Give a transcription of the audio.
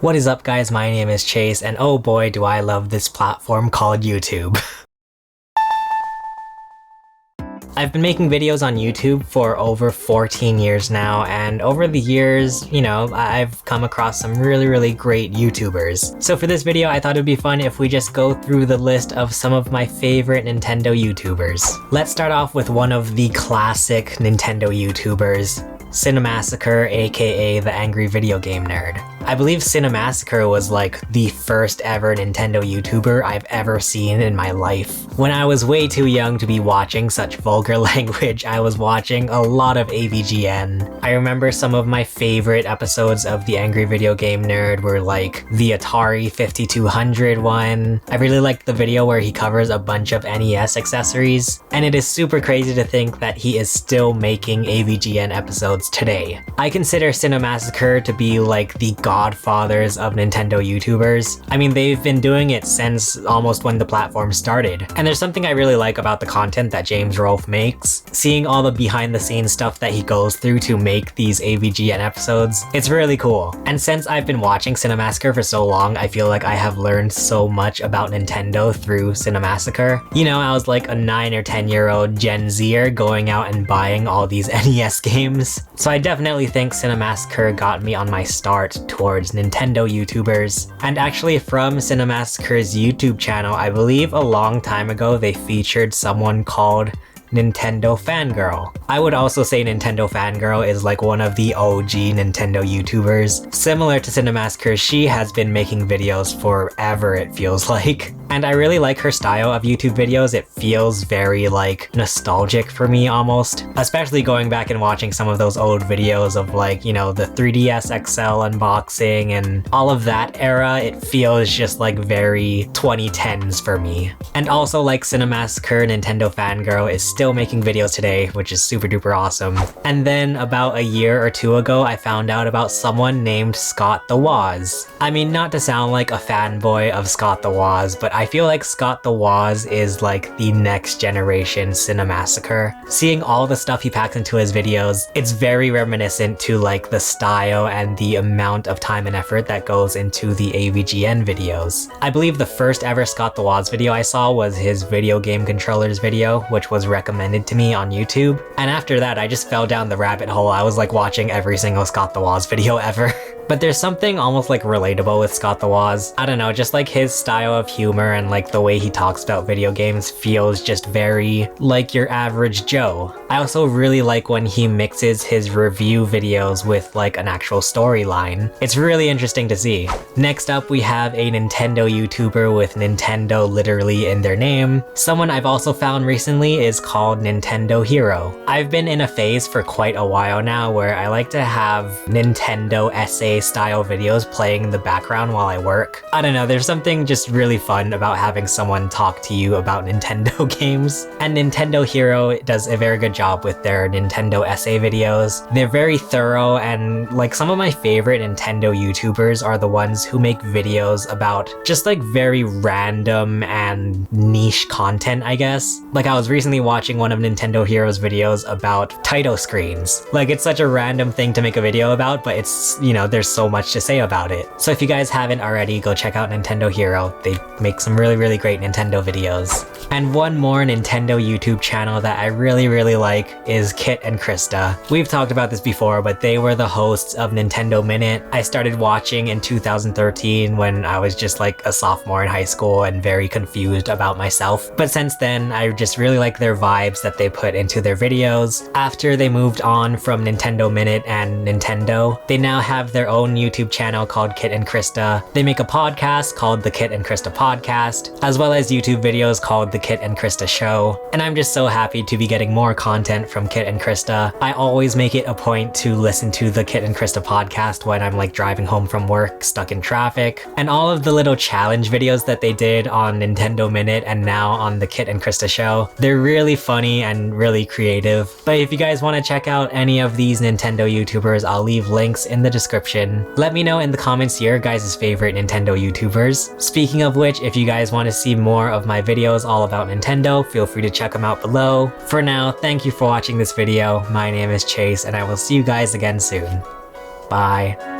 What is up, guys? My name is Chase, and oh boy do I love this platform called YouTube. I've been making videos on YouTube for over 14 years now, and over the years, I've come across some really great YouTubers. So for this video, I thought it'd be fun if we just go through the list of some of my favorite Nintendo YouTubers. Let's start off with one of the classic Nintendo YouTubers, Cinemassacre, aka the Angry Video Game Nerd. I believe Cinemassacre was like the first ever Nintendo YouTuber I've ever seen in my life. When I was way too young to be watching such vulgar language, I was watching a lot of AVGN. I remember some of my favorite episodes of the Angry Video Game Nerd were like the Atari 5200 one. I really liked the video where he covers a bunch of NES accessories, and it is super crazy to think that he is still making AVGN episodes today. I consider Cinemassacre to be like the godfathers of Nintendo YouTubers. I mean, they've been doing it since almost when the platform started. And there's something I really like about the content that James Rolfe makes. Seeing all the behind the scenes stuff that he goes through to make these AVGN episodes, it's really cool. And since I've been watching Cinemassacre for so long, I feel like I have learned so much about Nintendo through Cinemassacre. I was like a 9 or 10-year-old Gen Zer going out and buying all these NES games. So I definitely think Cinemassacre got me on my start towards Nintendo YouTubers. And actually from Cinemassacre's YouTube channel, I believe a long time ago they featured someone called NintendoFanGirl. I would also say NintendoFanGirl is like one of the OG Nintendo YouTubers. Similar to Cinemassacre, she has been making videos forever, it feels like. And I really like her style of YouTube videos. It feels very like nostalgic for me almost. Especially going back and watching some of those old videos of like, the 3DS XL unboxing and all of that era. It feels just like very 2010s for me. And also like Cinemassacre, NintendoFanGirl is still making videos today, which is super duper awesome. And then about a year or two ago, I found out about someone named Scott the Woz. I mean, not to sound like a fanboy of Scott the Woz, but I feel like Scott the Woz is like the next generation Cinemassacre. Seeing all the stuff he packs into his videos, it's very reminiscent to like the style and the amount of time and effort that goes into the AVGN videos. I believe the first ever Scott the Woz video I saw was his video game controllers video, which was recommended to me on YouTube. And after that, I just fell down the rabbit hole. I was like watching every single Scott the Woz video ever. But there's something almost like relatable with Scott the Woz. I don't know, just like his style of humor and like the way he talks about video games feels just very like your average Joe. I also really like when he mixes his review videos with like an actual storyline. It's really interesting to see. Next up, we have a Nintendo YouTuber with Nintendo literally in their name. Someone I've also found recently is called Nintendo Hero. I've been in a phase for quite a while now where I like to have Nintendo essay style videos playing in the background while I work. I don't know, there's something just really fun about having someone talk to you about Nintendo games. And Nintendo Hero does a very good job with their Nintendo essay videos. They're very thorough, and like some of my favorite Nintendo YouTubers are the ones who make videos about just like very random and niche content, I guess. Like I was recently watching one of Nintendo Hero's videos about title screens. Like it's such a random thing to make a video about, but it's, there's so much to say about it. So if you guys haven't already, go check out Nintendo Hero. They make some really great Nintendo videos. And one more Nintendo YouTube channel that I really like is Kit and Krysta. We've talked about this before, but they were the hosts of Nintendo Minute. I started watching in 2013 when I was just like a sophomore in high school and very confused about myself. But since then, I just really like their vibes that they put into their videos. After they moved on from Nintendo Minute and Nintendo, they now have their own YouTube channel called Kit and Krysta. They make a podcast called the Kit and Krysta Podcast, as well as YouTube videos called the Kit and Krysta Show. And I'm just so happy to be getting more content from Kit and Krysta. I always make it a point to listen to the Kit and Krysta podcast when I'm like driving home from work, stuck in traffic. And all of the little challenge videos that they did on Nintendo Minute and now on the Kit and Krysta Show, they're really funny and really creative. But if you guys want to check out any of these Nintendo YouTubers, I'll leave links in the description. Let me know in the comments your guys' favorite Nintendo YouTubers. Speaking of which, if you guys want to see more of my videos all about Nintendo, feel free to check them out below. For now, thank you for watching this video. My name is Chase, and I will see you guys again soon. Bye.